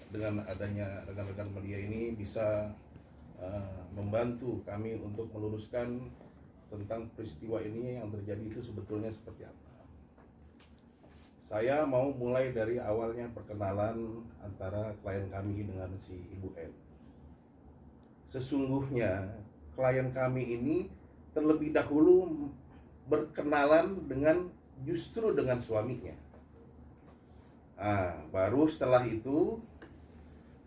dengan adanya rekan-rekan media ini bisa membantu kami untuk meluruskan tentang peristiwa ini yang terjadi itu sebetulnya seperti apa. Saya mau mulai dari awalnya perkenalan antara klien kami dengan si Ibu N. Sesungguhnya klien kami ini terlebih dahulu berkenalan justru dengan suaminya. Baru setelah itu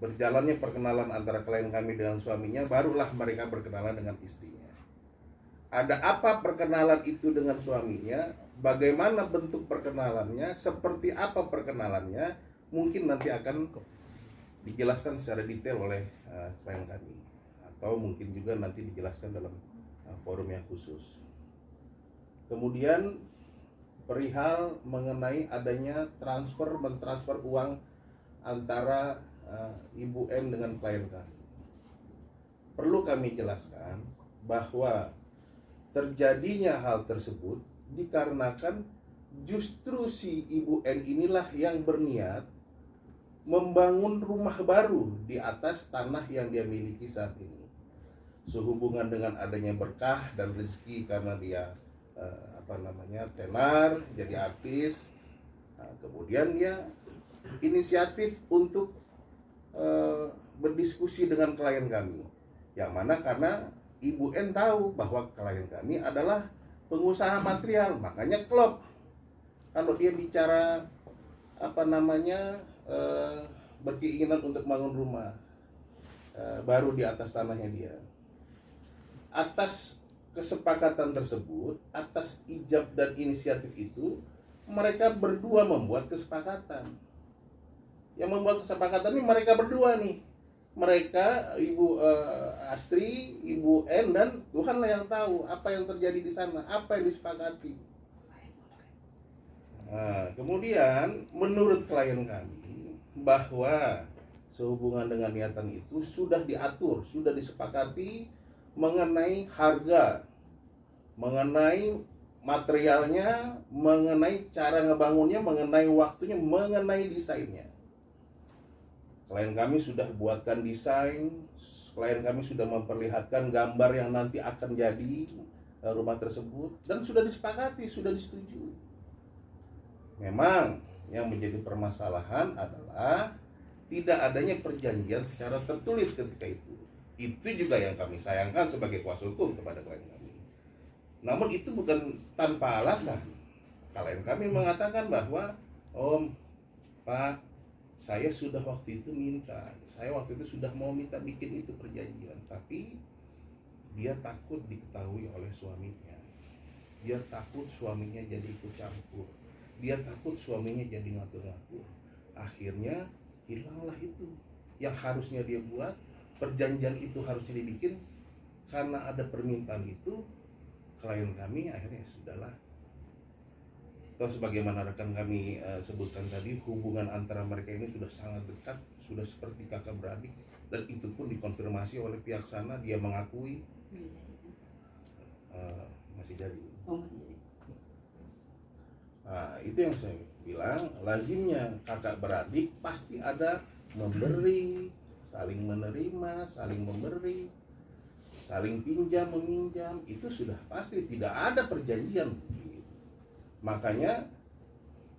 berjalannya perkenalan antara klien kami dengan suaminya, barulah mereka berkenalan dengan istrinya. Ada apa perkenalan itu dengan suaminya, bagaimana bentuk perkenalannya, seperti apa perkenalannya, mungkin nanti akan dijelaskan secara detail oleh klien kami, atau mungkin juga nanti dijelaskan dalam forum yang khusus. Kemudian perihal mengenai adanya mentransfer uang antara Ibu N dengan klien kami. Perlu kami jelaskan bahwa terjadinya hal tersebut dikarenakan justru si Ibu N inilah yang berniat membangun rumah baru di atas tanah yang dia miliki saat ini. Sehubungan dengan adanya berkah dan rezeki karena dia tenar, jadi artis. Kemudian dia inisiatif untuk berdiskusi dengan klien kami, yang mana karena Ibu N tahu bahwa klien kami adalah pengusaha material, makanya klop kalau dia bicara berkeinginan untuk bangun rumah baru di atas tanahnya dia. Atas kesepakatan tersebut, atas ijab dan inisiatif itu, mereka berdua membuat kesepakatan. Yang membuat kesepakatan ini mereka berdua nih. Mereka, Ibu Astri, Ibu N, dan Tuhanlah yang tahu apa yang terjadi di sana, apa yang disepakati. Kemudian menurut klien kami bahwa sehubungan dengan niatan itu sudah diatur, sudah disepakati mengenai harga, mengenai materialnya, mengenai cara ngebangunnya, mengenai waktunya, mengenai desainnya. Klien kami sudah buatkan desain, klien kami sudah memperlihatkan gambar yang nanti akan jadi rumah tersebut, dan sudah disepakati, sudah disetujui. Memang yang menjadi permasalahan adalah tidak adanya perjanjian secara tertulis ketika itu. Itu juga yang kami sayangkan sebagai kuasa hukum kepada klien kami. Namun itu bukan tanpa alasan. Klien kami mengatakan bahwa, Om, Pak, saya sudah waktu itu sudah mau minta bikin itu perjanjian, tapi dia takut diketahui oleh suaminya. Dia takut suaminya jadi ikut campur. Dia takut suaminya jadi ngatur-ngatur. Akhirnya hilanglah itu. Yang harusnya dia buat, perjanjian itu harusnya dibikin, karena ada permintaan itu, klien kami akhirnya sudahlah. Atau sebagaimana rekan kami sebutkan tadi, hubungan antara mereka ini sudah sangat dekat, sudah seperti kakak beradik, dan itu pun dikonfirmasi oleh pihak sana, dia mengakui masih jadi. Itu yang saya bilang, lazimnya kakak beradik pasti ada memberi, saling menerima, saling memberi, saling pinjam meminjam, itu sudah pasti, tidak ada perjanjian. Makanya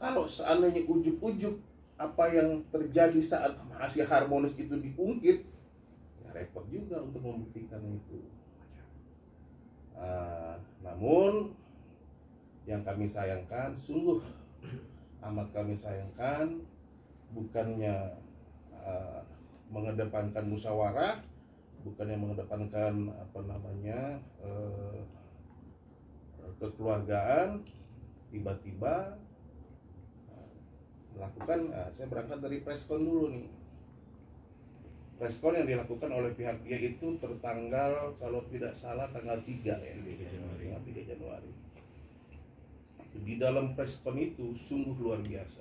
kalau seandainya ujug-ujug apa yang terjadi saat hasil harmonis itu diungkit, ya repot juga untuk membuktikan itu. Namun yang kami sayangkan, sungguh amat kami sayangkan, bukannya mengedepankan musyawarah, bukannya mengedepankan kekeluargaan, tiba-tiba melakukan, saya berangkat dari preskon dulu nih. Preskon yang dilakukan oleh pihak dia itu tertanggal, kalau tidak salah tanggal 3 ya, 3 Januari. Di dalam preskon itu sungguh luar biasa.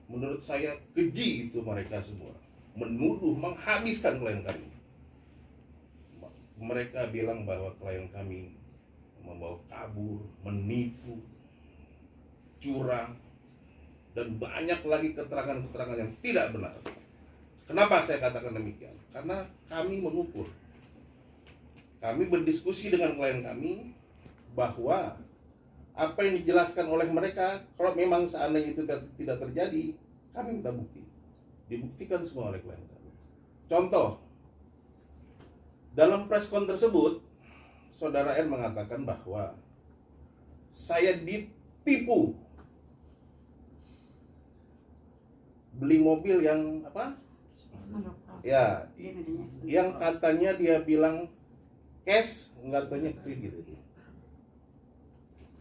Menurut saya keji itu mereka semua, menuduh, menghabiskan klien kami. Mereka bilang bahwa klien kami membawa kabur, menipu, curang, dan banyak lagi keterangan-keterangan yang tidak benar. Kenapa saya katakan demikian? Karena kami mengukur, kami berdiskusi dengan klien kami bahwa apa yang dijelaskan oleh mereka, kalau memang seandainya itu tidak terjadi, kami minta bukti. Dibuktikan semua oleh klien kami. Contoh, dalam press con tersebut, Saudara N mengatakan bahwa saya ditipu beli mobil yang apa? Ya, yang katanya dia bilang cash, nggak tanya kredit.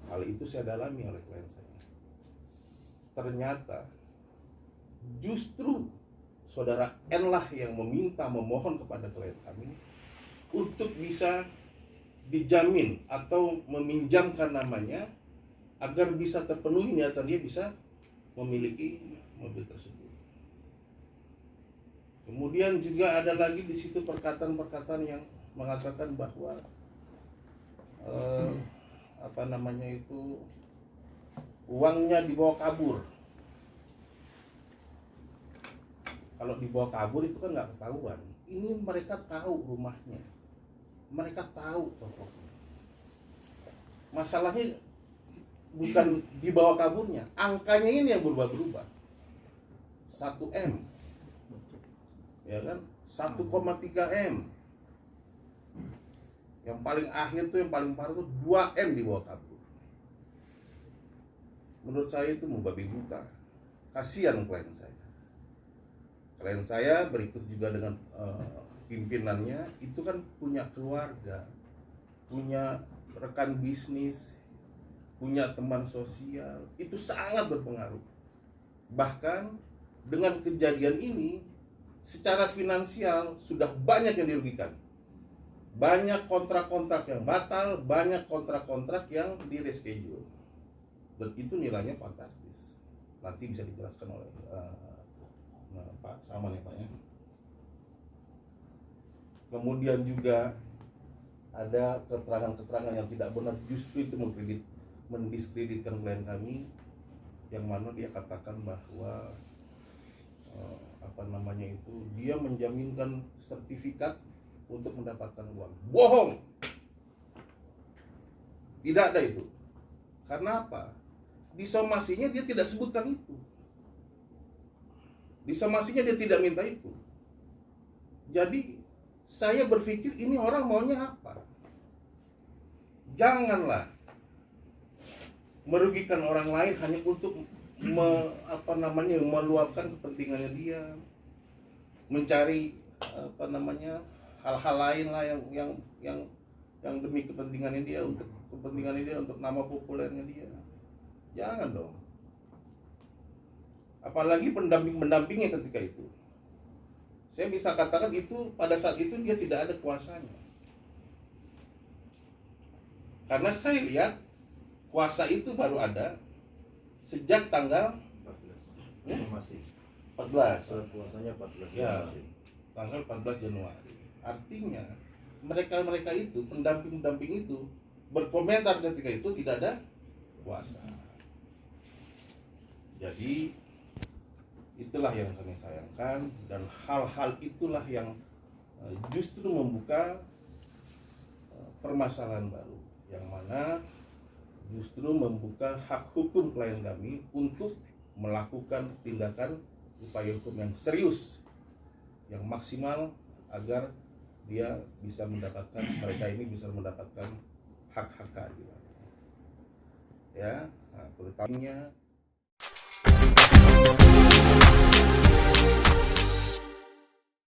Hal itu saya dalami oleh klien saya. Ternyata justru Saudara N lah yang memohon kepada klien kami untuk bisa dijamin atau meminjamkan namanya agar bisa terpenuhi niatan dia bisa memiliki mobil tersebut. Kemudian juga ada lagi di situ perkataan-perkataan yang mengatakan bahwa uangnya dibawa kabur. Kalau dibawa kabur itu kan nggak ketahuan. Ini mereka tahu rumahnya, mereka tahu tokonya. Masalahnya bukan dibawa kaburnya, angkanya ini yang berubah-berubah. 1M, ya kan? 1,3 M. Yang paling akhir tuh, yang paling parah tuh 2 M dibawa kabur. Menurut saya itu membabi buta. Kasihan klien saya. Klien saya berikut juga dengan pimpinannya itu kan punya keluarga, punya rekan bisnis, punya teman sosial, itu sangat berpengaruh. Bahkan dengan kejadian ini secara finansial sudah banyak yang dirugikan. Banyak kontrak-kontrak yang batal, banyak kontrak-kontrak yang di reschedule. Dan itu nilainya fantastis. Nanti bisa dijelaskan oleh Pak Saman ya Pak ya. Kemudian juga ada keterangan-keterangan yang tidak benar, justru itu mendiskreditkan klien kami, yang mana dia katakan bahwa dia menjaminkan sertifikat untuk mendapatkan uang. Bohong. Tidak ada itu. Karena apa? Di somasinya dia tidak sebutkan itu. Di somasinya dia tidak minta itu. Jadi saya berpikir ini orang maunya apa? Janganlah merugikan orang lain hanya untuk meluapkan kepentingannya dia, mencari hal-hal lain lah yang demi kepentingannya dia, untuk nama populernya dia. Jangan dong. Apalagi pendampingnya ketika itu. Saya bisa katakan itu pada saat itu dia tidak ada kuasanya. Karena saya lihat kuasa itu baru ada sejak tanggal 14. Masih 14. Puasanya 14 Ya, tanggal 14 Januari. Artinya mereka itu, pendamping itu berkomentar ketika itu tidak ada kuasa. Jadi itulah yang kami sayangkan, dan hal-hal itulah yang justru membuka permasalahan baru, yang mana justru membuka hak hukum klien kami untuk melakukan tindakan upaya hukum yang serius, yang maksimal, agar dia bisa mendapatkan, mereka ini bisa mendapatkan hak-hak keadilan. Ya, nah, terutama